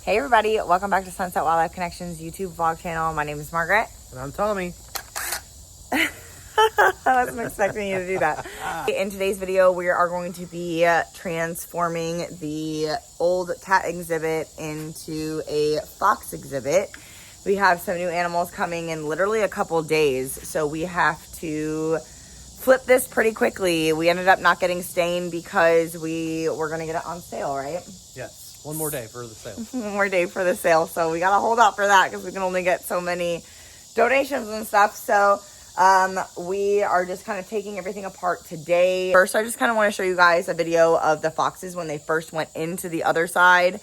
Hey everybody, welcome back to Sunset Wildlife Connections YouTube vlog channel. My name is Margaret. And I'm Tommy. I wasn't expecting you to do that. In today's video, we are going to be transforming the old cat exhibit into a fox exhibit. We have some new animals coming in literally a couple days, so we have to flip this pretty quickly. We ended up not getting stained because we were going to get it on sale, right? Yes. One more day for the sale. One more day for the sale. So we got to hold out for that because we can only get so many donations and stuff. So we are just kind of taking everything apart today. First, I just kind of want to show you guys a video of the foxes when they first went into the other side.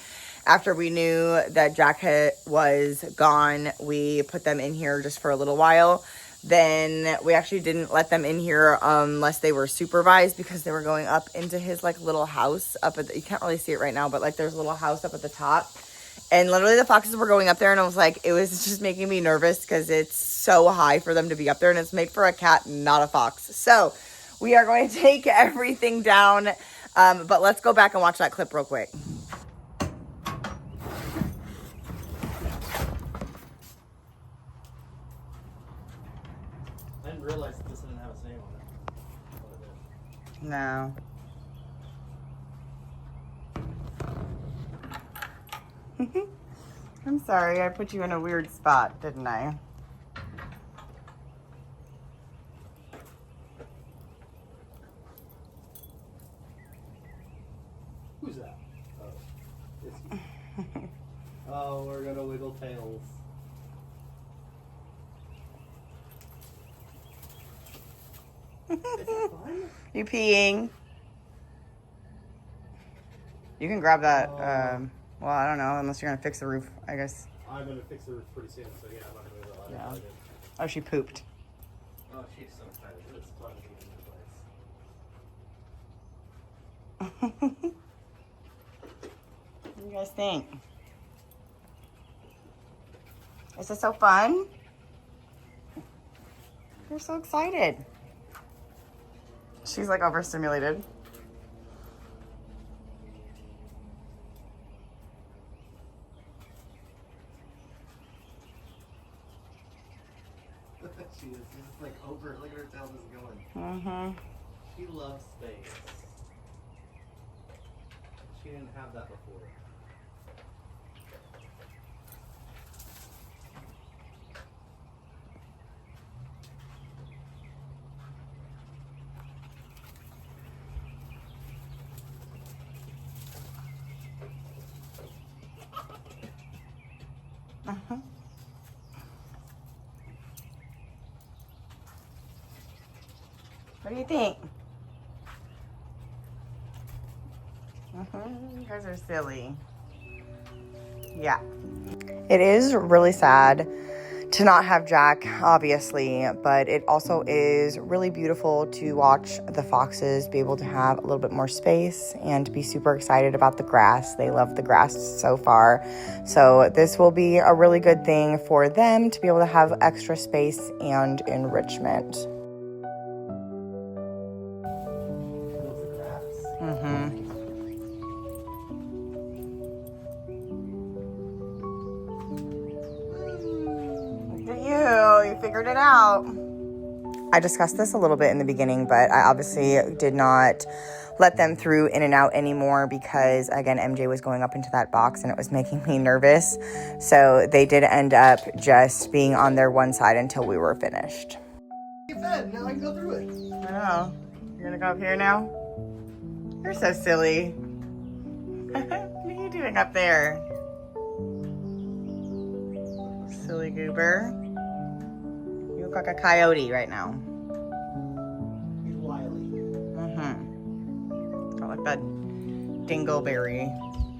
After we knew that Jack was gone, we put them in here just for a little while. Then we actually didn't let them in here unless they were supervised because they were going up into his like little house up at you can't really see it right now, but like there's a little house up at the top. And literally the foxes were going up there and I was like, it was just making me nervous because it's so high for them to be up there and it's made for a cat, not a fox. So we are going to take everything down, but let's go back and watch that clip real quick. I didn't realize this didn't have its name on it. No. I'm sorry, I put you in a weird spot, didn't I? Who's that? Oh, it's you. Oh, we're gonna wiggle tails. It's fun. You peeing? You can grab that, well, I don't know, unless you're gonna fix the roof, I guess. I'm gonna fix the roof pretty soon, so yeah, I'm not gonna move it. Yeah. Oh, she pooped. Oh, she's so excited. It's fun to be in the place. What do you guys think? Is this so fun? You're so excited. She's like overstimulated. She is just like over. Look at her tail just going. Mm-hmm. She loves space. She didn't have that before. Uh-huh. What do you think? You guys are silly. Yeah. It is really sad to not have Jack, obviously, but it also is really beautiful to watch the foxes be able to have a little bit more space and to be super excited about the grass. They love the grass so far. So this will be a really good thing for them to be able to have extra space and enrichment. You figured it out. I discussed this a little bit in the beginning, but I obviously did not let them through in and out anymore because, again, MJ was going up into that box and it was making me nervous. So they did end up just being on their one side until we were finished. Get fed. Now I can go through it. I know. You're gonna go up here now? You're so silly. What are you doing up there? Silly goober. You look like a coyote right now. He's wily. Got like that dingleberry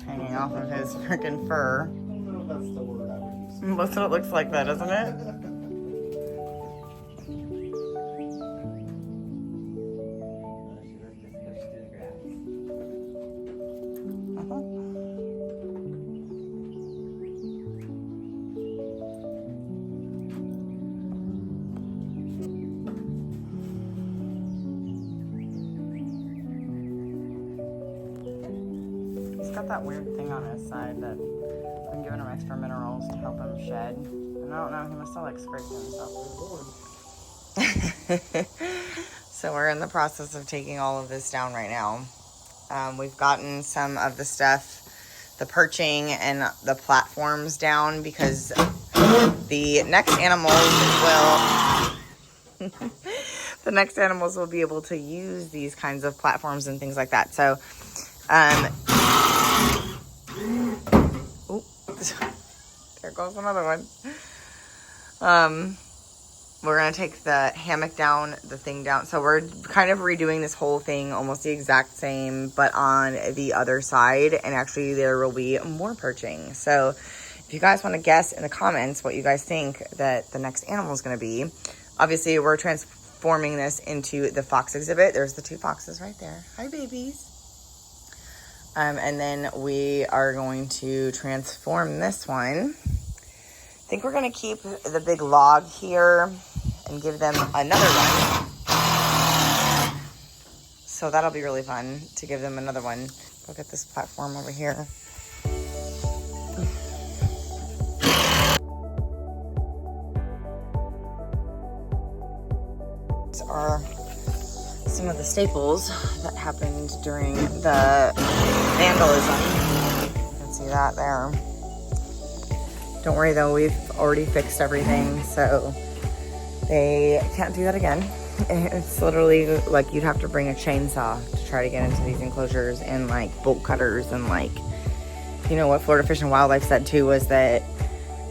hanging off of his freaking fur. I don't know if that's the word I would use. Most of it looks like that, doesn't it? got that weird thing on his side that giving him extra minerals to help him shed. And I don't know, he must have like scraped himself. So we're in the process of taking all of this down right now. We've gotten some of the stuff, the perching and the platforms down because the next animals will be able to use these kinds of platforms and things like that. So, there goes another one. We're going to take the hammock down, the thing down. So we're kind of redoing this whole thing, almost the exact same, but on the other side. And actually there will be more perching. So if you guys want to guess in the comments what you guys think that the next animal is going to be. Obviously we're transforming this into the fox exhibit. There's the 2 foxes right there. Hi, babies. And then we are going to transform this one. I think we're going to keep the big log here and give them another one. So that'll be really fun to give them another one. Look at this platform over here. These are some of the staples that happened during the vandalism. You can see that there. Don't worry though, we've already fixed everything, so they can't do that again. It's literally like you'd have to bring a chainsaw to try to get into these enclosures, and like bolt cutters, and like, you know what Florida Fish and Wildlife said too was that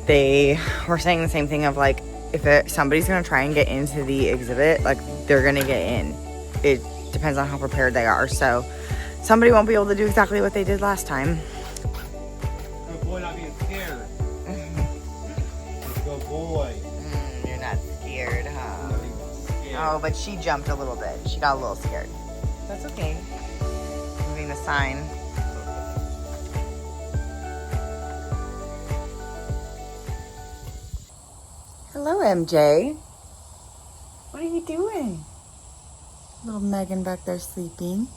they were saying the same thing of like, if somebody's gonna try and get into the exhibit, like they're gonna get in. It depends on how prepared they are. So somebody won't be able to do exactly what they did last time. Good boy, not being scared. Good boy. You're not scared, huh? Not even scared. Oh, but she jumped a little bit. She got a little scared. That's okay. Moving the sign. Hello, MJ. What are you doing? Little Megan back there sleeping.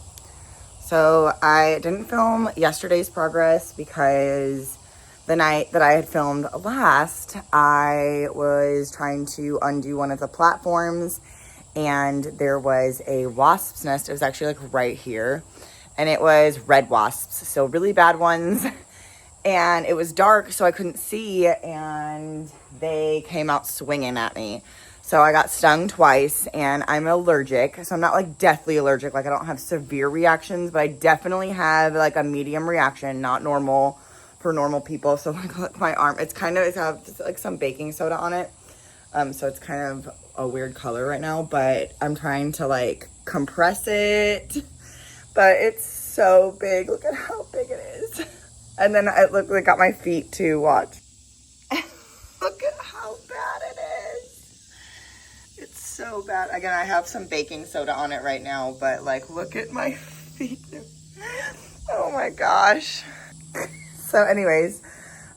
So I didn't film yesterday's progress because the night that I had filmed last, I was trying to undo one of the platforms, and there was a wasp's nest. It was actually like right here, and it was red wasps, so really bad ones. And it was dark, so I couldn't see, and they came out swinging at me. So I got stung twice, and I'm allergic. So I'm not like deathly allergic, like I don't have severe reactions, but I definitely have like a medium reaction, not normal for normal people. So like my arm, it's has like some baking soda on it. So it's kind of a weird color right now, but I'm trying to like compress it, but it's so big. Look at how big it is. And then I got my feet too, watch. Look at how bad it is. It's so bad. Again, I have some baking soda on it right now, but like, look at my feet. Oh my gosh. So anyways,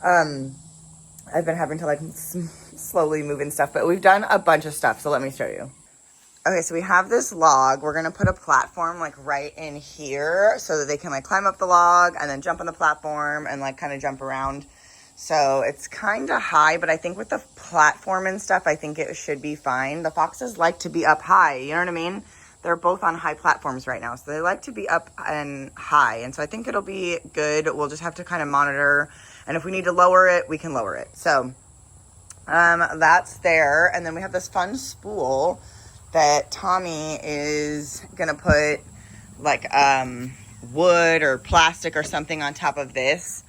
I've been having to like slowly move and stuff, but we've done a bunch of stuff. So let me show you. Okay, so we have this log. We're going to put a platform like right in here so that they can like climb up the log and then jump on the platform and like kind of jump around. So it's kind of high, but I think with the platform and stuff, I think it should be fine. The foxes like to be up high, you know what I mean? They're both on high platforms right now, so they like to be up and high. And so I think it'll be good. We'll just have to kind of monitor. And if we need to lower it, we can lower it. So that's there. And then we have this fun spool that Tommy is gonna put like wood or plastic or something on top of this.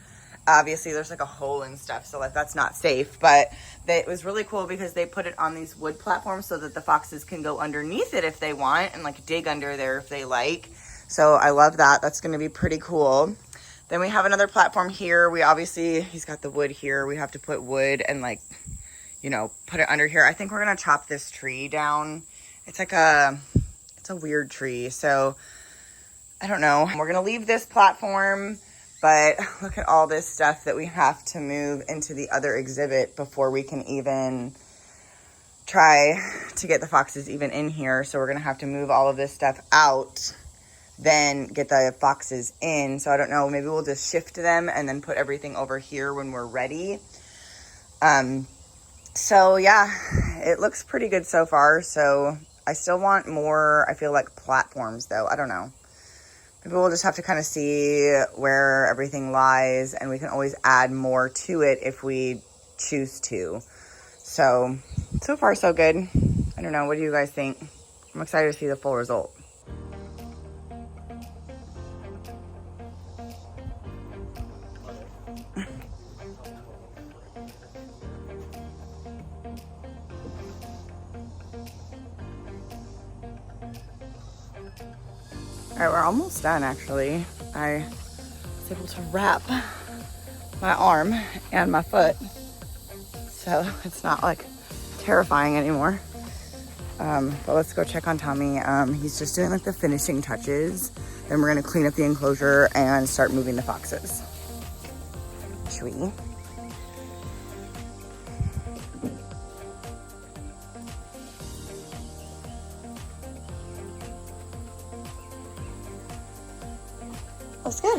Obviously there's like a hole and stuff, so like that's not safe, but it was really cool because they put it on these wood platforms so that the foxes can go underneath it if they want and like dig under there if they like. So I love that. That's gonna be pretty cool. Then we have another platform here. He's got the wood here. We have to put wood and like, you know, put it under here. I think we're gonna chop this tree down. It's a weird tree, so I don't know. We're gonna leave this platform, but look at all this stuff that we have to move into the other exhibit before we can even try to get the foxes even in here. So we're gonna have to move all of this stuff out then get the foxes in. So I don't know, maybe we'll just shift them and then put everything over here when we're ready. So yeah, it looks pretty good so far. So I still want more, I feel like, platforms though. I don't know. Maybe we'll just have to kind of see where everything lies, and we can always add more to it if we choose to. So far so good. I don't know. What do you guys think? I'm excited to see the full result. All right, we're almost done actually. I was able to wrap my arm and my foot, so it's not like terrifying anymore. But let's go check on Tommy. He's just doing like the finishing touches. Then we're gonna clean up the enclosure and start moving the foxes. Should we? That's good.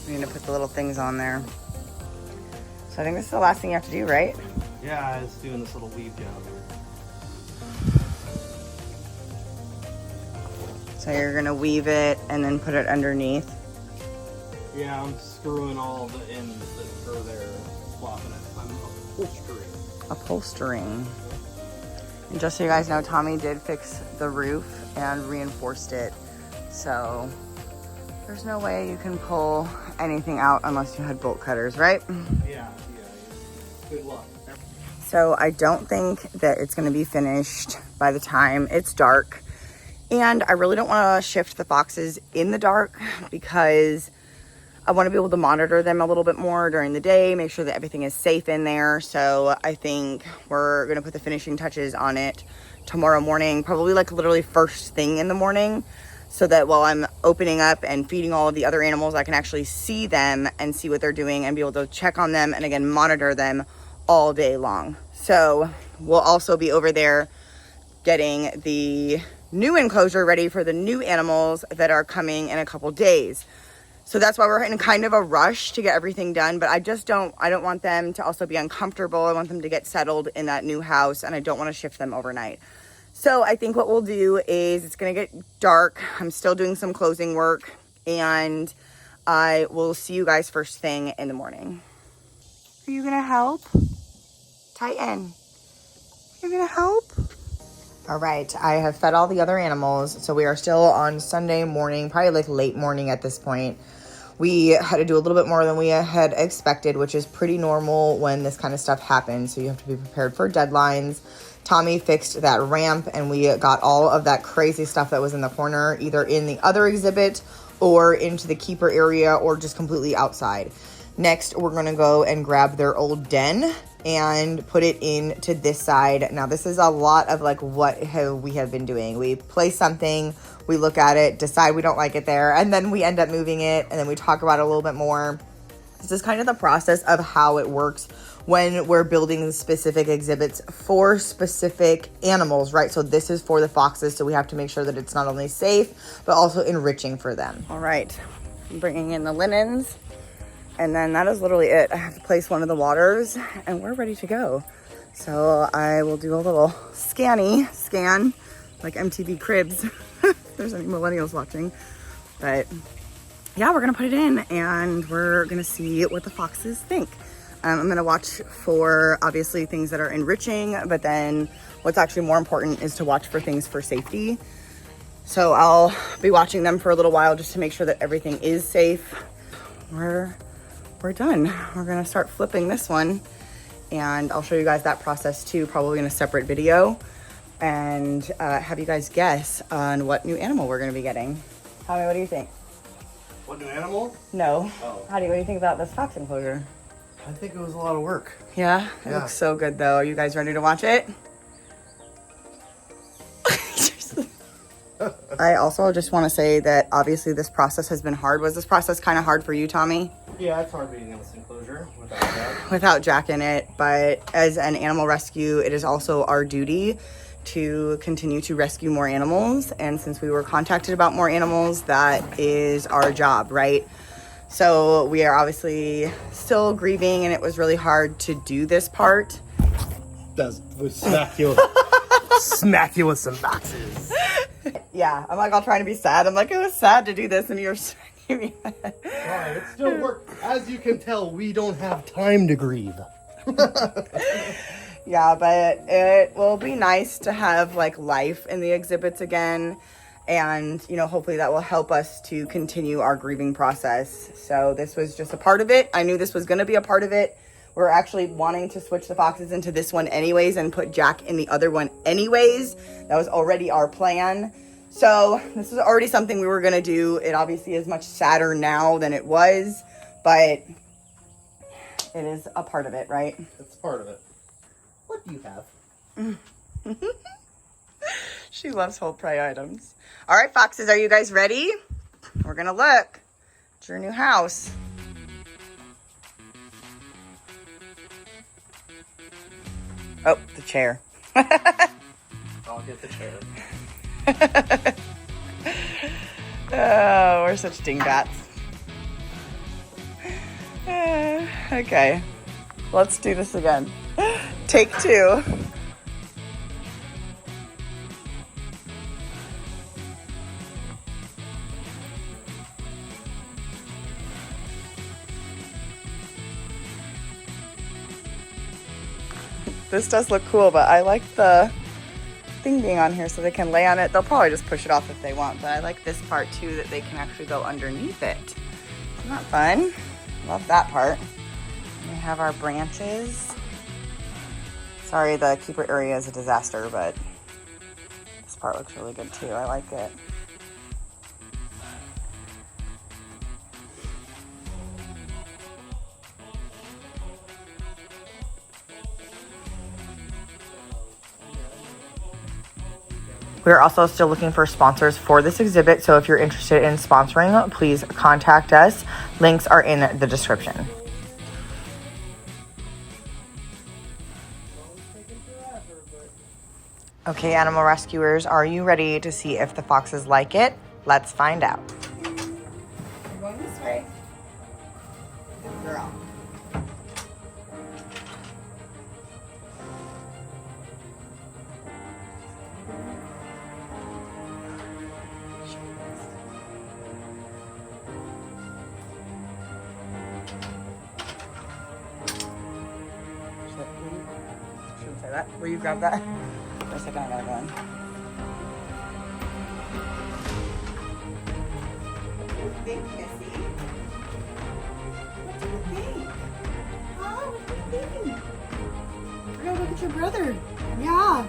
We need to put the little things on there. So I think this is the last thing you have to do, right? Yeah, it's doing this little weave job. So you're gonna weave it and then put it underneath. Yeah, I'm screwing all the ends that are there, swapping it. I'm upholstering. Upholstering. And just so you guys know, Tommy did fix the roof and reinforced it. So there's no way you can pull anything out unless you had bolt cutters, right? Yeah. Good luck. So I don't think that it's gonna be finished by the time it's dark. And I really don't wanna shift the foxes in the dark because I wanna be able to monitor them a little bit more during the day, make sure that everything is safe in there. So I think we're gonna put the finishing touches on it tomorrow morning, probably like literally first thing in the morning, so that while I'm opening up and feeding all of the other animals, I can actually see them and see what they're doing and be able to check on them and again, monitor them all day long. So we'll also be over there getting the new enclosure ready for the new animals that are coming in a couple days. So that's why we're in kind of a rush to get everything done, but I don't want them to also be uncomfortable. I want them to get settled in that new house, and I don't want to shift them overnight. So I think what we'll do is, it's gonna get dark. I'm still doing some closing work, and I will see you guys first thing in the morning. Are you gonna help? Tighten. You're gonna help? All right, I have fed all the other animals, so we are still on Sunday morning, probably like late morning at this point. We had to do a little bit more than we had expected, which is pretty normal when this kind of stuff happens, so you have to be prepared for deadlines. Tommy fixed that ramp, and we got all of that crazy stuff that was in the corner, either in the other exhibit or into the keeper area or just completely outside. Next, we're gonna go and grab their old den and put it into this side. Now, this is a lot of like what we have been doing. We place something, we look at it, decide we don't like it there, and then we end up moving it, and then we talk about it a little bit more. This is kind of the process of how it works when we're building specific exhibits for specific animals, right? So this is for the foxes, so we have to make sure that it's not only safe, but also enriching for them. All right, I'm bringing in the linens. And then that is literally it. I have to place one of the waters and we're ready to go. So I will do a little scan, like MTV Cribs, if there's any millennials watching. But yeah, we're gonna put it in and we're gonna see what the foxes think. I'm gonna watch for obviously things that are enriching, but then what's actually more important is to watch for things for safety. So I'll be watching them for a little while just to make sure that everything is safe. We're done. We're gonna start flipping this one and I'll show you guys that process too, probably in a separate video, and have you guys guess on what new animal we're gonna be getting. Tommy, what do you think? What new animal? No. Oh. What do you think about this fox enclosure? I think it was a lot of work. Yeah? It looks so good though. Are you guys ready to watch it? I also just want to say that obviously this process has been hard. Was this process kind of hard for you, Tommy? Yeah, it's hard being in this enclosure without Jack. Without Jack in it, but as an animal rescue, it is also our duty to continue to rescue more animals. And since we were contacted about more animals, that is our job, right? So we are obviously still grieving, and it was really hard to do this part. We'll smack you, smack you with some boxes. Yeah, I'm like all trying to be sad. I'm like, it was sad to do this, and you're smacking me. Alright, it still worked. As you can tell, we don't have time to grieve. Yeah, but it will be nice to have like life in the exhibits again. And, you know, hopefully that will help us to continue our grieving process. So this was just a part of it. I knew this was going to be a part of it. We're actually wanting to switch the foxes into this one anyways and put Jack in the other one anyways. That was already our plan. So this is already something we were going to do. It obviously is much sadder now than it was, but it is a part of it, right? It's part of it. What do you have? She loves whole prey items. All right, foxes, are you guys ready? We're going to look at your new house. Oh, the chair. I'll get the chair. Oh, we're such dingbats. Okay, let's do this again. Take 2. This does look cool, but I like the thing being on here so they can lay on it. They'll probably just push it off if they want, but I like this part too, that they can actually go underneath it. Isn't that fun? Love that part. We have our branches. Sorry, the keeper area is a disaster, but this part looks really good too. I like it. We're also still looking for sponsors for this exhibit, so if you're interested in sponsoring, please contact us. Links are in the description. Okay, animal rescuers, are you ready to see if the foxes like it? Let's find out. You're going this way. Good girl. Shouldn't say that. Will you grab that? For a second, I gotta go in. What do you think, Missy? What do you think? Huh? What do you think? We're gonna look at your brother. Yeah.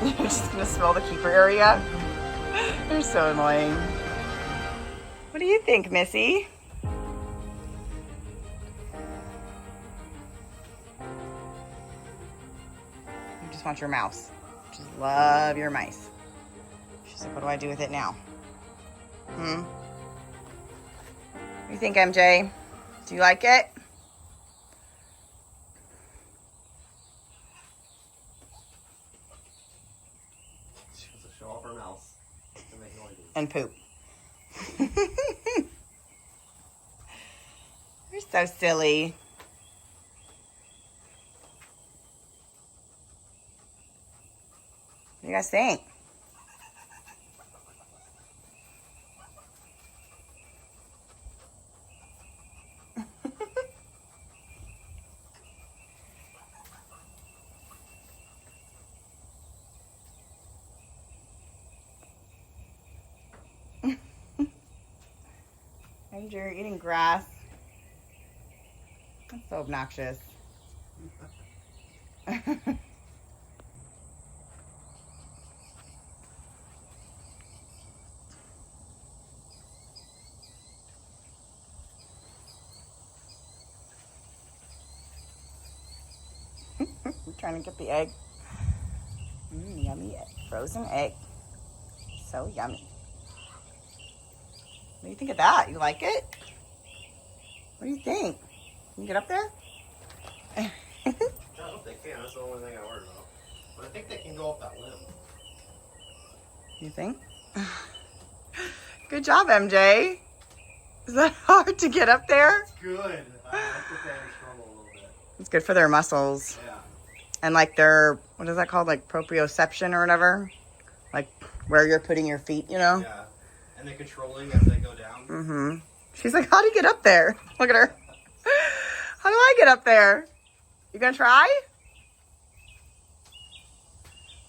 You're just gonna smell the keeper area? You're so annoying. What do you think, Missy? You just want your mouse. Just love your mice. She's like, what do I do with it now? What do you think, MJ? Do you like it? Show off her mouse to make noises. And poop. You're so silly. What do you guys think? Ranger, you're eating grass. That's so obnoxious. I'm trying to get the egg. Yummy frozen egg. So yummy. What do you think of that? You like it? What do you think? Can you get up there? I don't think they can. That's the only thing I worry about. But I think they can go up that limb. You think? Good job, MJ. Is that hard to get up there? It's good. I think they struggle a little bit. It's good for their muscles. Yeah. And like their, what is that called? Like proprioception or whatever? Like where you're putting your feet, you know? Yeah. And they're controlling as they go down. Mm-hmm. She's like, how do you get up there? Look at her. How do I get up there? You gonna try?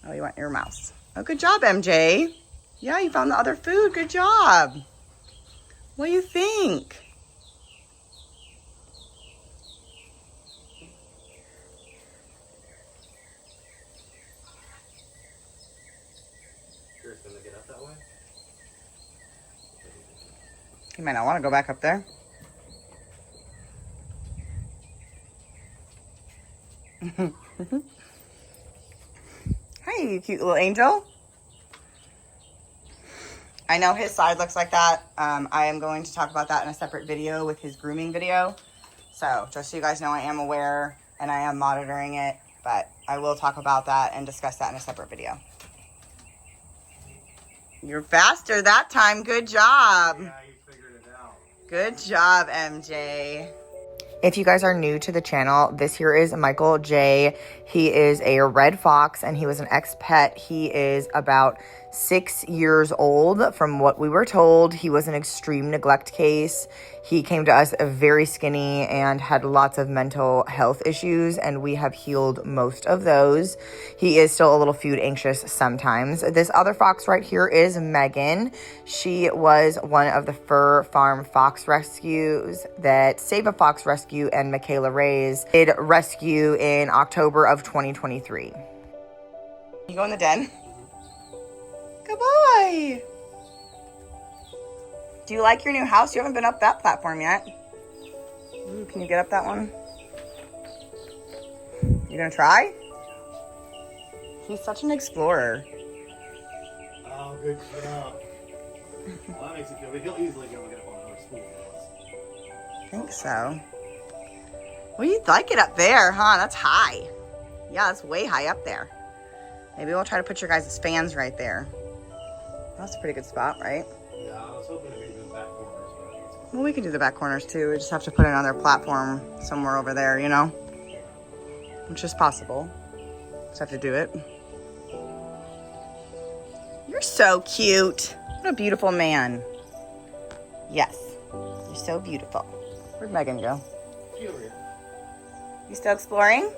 Oh, you want your mouse. Oh, good job, MJ. Yeah, you found the other food. Good job. What do you think? Sure it's gonna get up that way? You might not want to go back up there. Hi, you cute little angel. I know his side looks like that. I am going to talk about that in a separate video with his grooming video. So just so you guys know, I am aware and I am monitoring it, but I will talk about that and discuss that in a separate video. You're faster that time. Good job. Yeah, you figured it out. Good job, MJ. If you guys are new to the channel, this here is Michael J. He is a red fox and he was an ex-pet. He is about 6 years old from what we were told. He was an extreme neglect case. He came to us very skinny and had lots of mental health issues, and we have healed most of those. He is still a little food anxious sometimes. This other fox right here is Megan. She was one of the Fur Farm Fox Rescues that Save a Fox Rescue and Michaela Reyes did rescue in October of 2023. You go in the den? Good boy. Do you like your new house? You haven't been up that platform yet. Ooh, can you get up that one? You gonna try? He's such an explorer. Oh, good job. Well, that makes it feel good. He'll easily go and get up on another spool. I think so. Well, you like it up there, huh? That's high. Yeah, that's way high up there. Maybe we'll try to put your guys' fans right there. That's a pretty good spot, right? Yeah, I was hoping to be the back corners, but I think it's fine. Well, we could do the back corners too. We just have to put it on their platform somewhere over there, you know? Which is possible. Just have to do it. You're so cute. What a beautiful man. Yes, you're so beautiful. Where'd Megan go? She over here. You still exploring?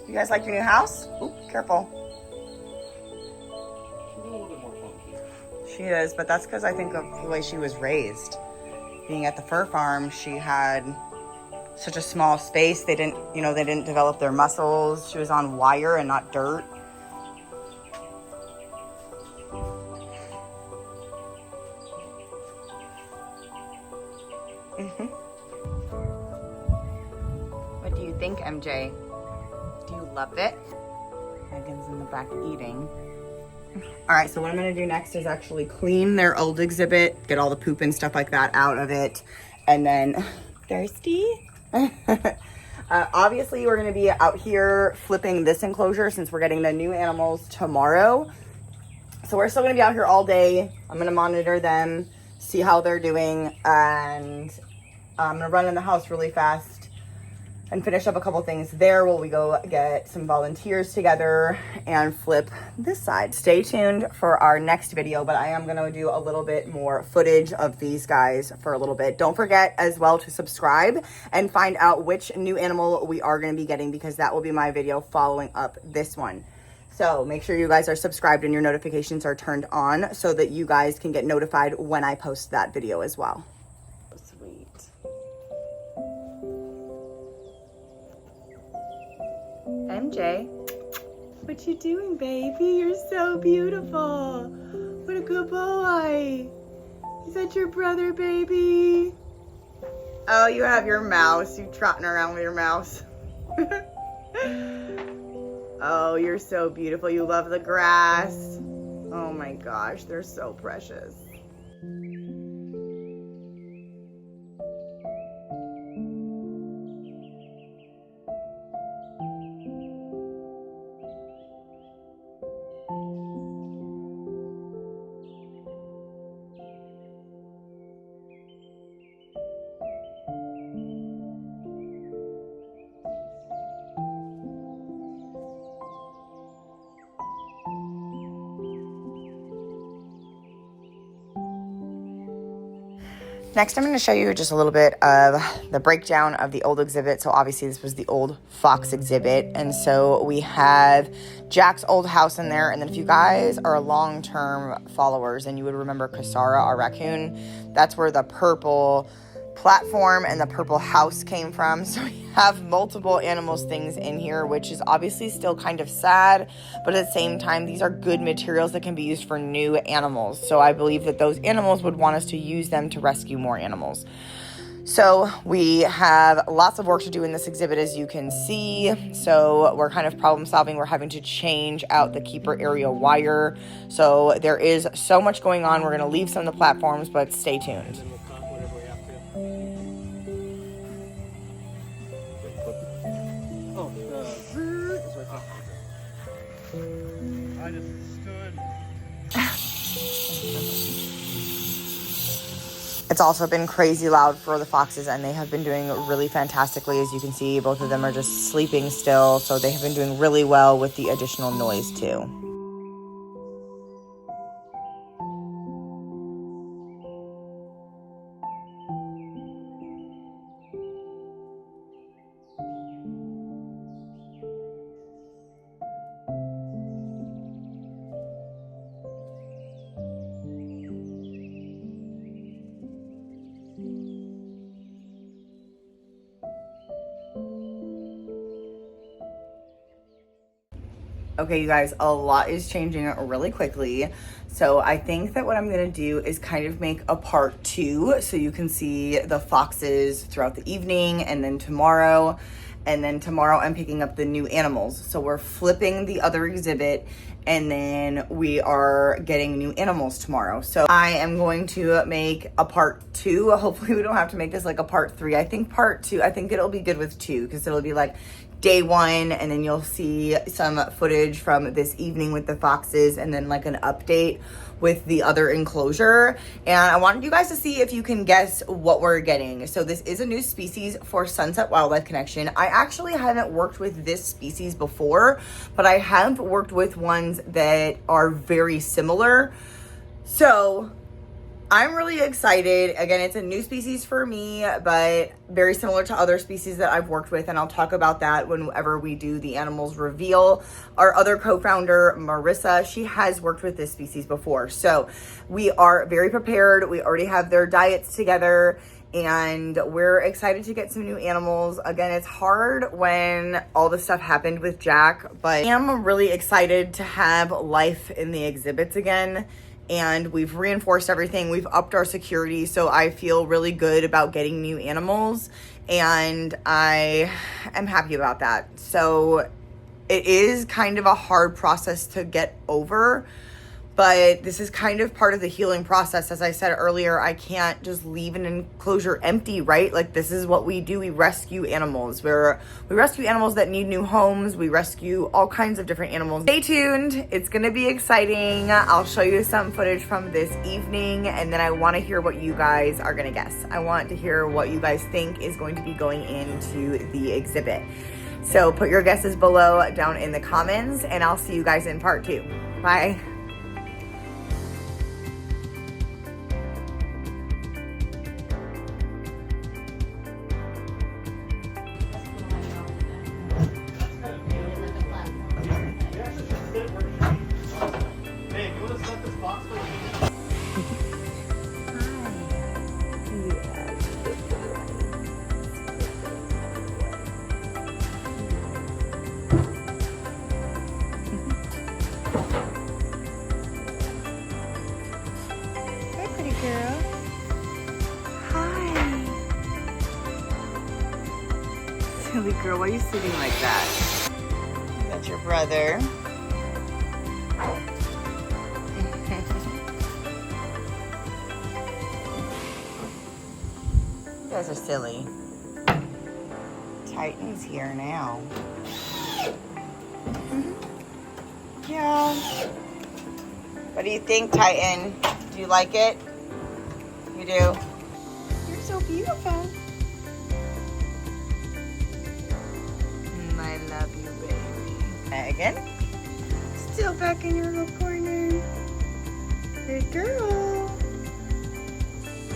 You guys like your new house? Oop, careful. She's a little bit more funky. She is, but that's because I think of the way she was raised. Being at the fur farm, she had such a small space. They didn't develop their muscles. She was on wire and not dirt. What do you think, MJ? Do you love it? Megan's in the back eating. All right, so what I'm gonna do next is actually clean their old exhibit, get all the poop and stuff like that out of it, and then, thirsty? Obviously, we're gonna be out here flipping this enclosure since we're getting the new animals tomorrow. So we're still gonna be out here all day. I'm gonna monitor them, see how they're doing, and I'm gonna run in the house really fast and finish up a couple things there while we go get some volunteers together and flip this side. Stay tuned for our next video, but I am gonna do a little bit more footage of these guys for a little bit. Don't forget as well to subscribe and find out which new animal we are gonna be getting, because that will be my video following up this one. So make sure you guys are subscribed and your notifications are turned on so that you guys can get notified when I post that video as well. Jay. What you doing, baby? You're so beautiful. What a good boy. Is that your brother, baby? Oh, you have your mouse. You trotting around with your mouse. Oh, you're so beautiful. You love the grass. Oh my gosh, they're so precious. Next, I'm going to show you just a little bit of the breakdown of the old exhibit. So obviously this was the old fox exhibit. And so we have Jack's old house in there. And then if you guys are long-term followers, and you would remember Kasara, our raccoon, that's where the purple platform and the purple house came from. So we have multiple animals things in here, which is obviously still kind of sad, but at the same time, these are good materials that can be used for new animals. So I believe that those animals would want us to use them to rescue more animals. So we have lots of work to do in this exhibit, as you can see. So we're kind of problem solving. We're having to change out the keeper area wire. So there is so much going on. We're going to leave some of the platforms, but stay tuned. I just stood. It's also been crazy loud for the foxes, and they have been doing really fantastically. As you can see, both of them are just sleeping still, so they have been doing really well with the additional noise too. Okay, you guys, a lot is changing really quickly. So I think that what I'm gonna do is kind of make a part 2 so you can see the foxes throughout the evening, and then tomorrow I'm picking up the new animals. So we're flipping the other exhibit, and then we are getting new animals tomorrow. So I am going to make a part 2. Hopefully we don't have to make this like a part 3. I think part 2, I think it'll be good with 2, because it'll be like day 1, and then you'll see some footage from this evening with the foxes, and then like an update with the other enclosure. And I wanted you guys to see if you can guess what we're getting. So this is a new species for Sunset Wildlife Connection. I actually haven't worked with this species before, but I have worked with ones that are very similar. So I'm really excited. Again, it's a new species for me, but very similar to other species that I've worked with, and I'll talk about that whenever we do the animals reveal. Our other co-founder, Marissa, she has worked with this species before. So we are very prepared. We already have their diets together, and we're excited to get some new animals. Again, it's hard when all this stuff happened with Jack, but I am really excited to have life in the exhibits again. And we've reinforced everything. We've upped our security. So I feel really good about getting new animals, and I am happy about that. So it is kind of a hard process to get over, but this is kind of part of the healing process. As I said earlier, I can't just leave an enclosure empty, right? Like, this is what we do. We rescue animals. We rescue animals that need new homes. We rescue all kinds of different animals. Stay tuned. It's going to be exciting. I'll show you some footage from this evening, and then I want to hear what you guys are going to guess. I want to hear what you guys think is going to be going into the exhibit. So put your guesses below down in the comments, and I'll see you guys in part 2. Bye. Silly girl, why are you sitting like that? That's your brother. You guys are silly. Titan's here now. Yeah. What do you think, Titan? Do you like it? You do? You're so beautiful. I love you, baby. Megan? Still back in your little corner. Good girl.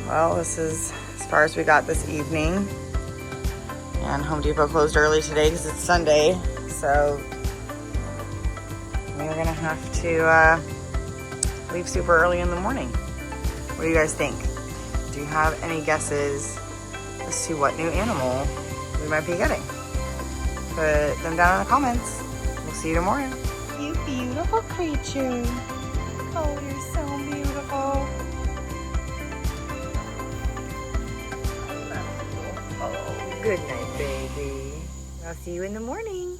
Well, this is as far as we got this evening. And Home Depot closed early today because it's Sunday. So we're gonna have to leave super early in the morning. What do you guys think? Do you have any guesses as to what new animal we might be getting? Put them down in the comments. We'll see you tomorrow. You beautiful creature. Oh, you're so beautiful. I love you. Oh, good night, baby. I'll see you in the morning.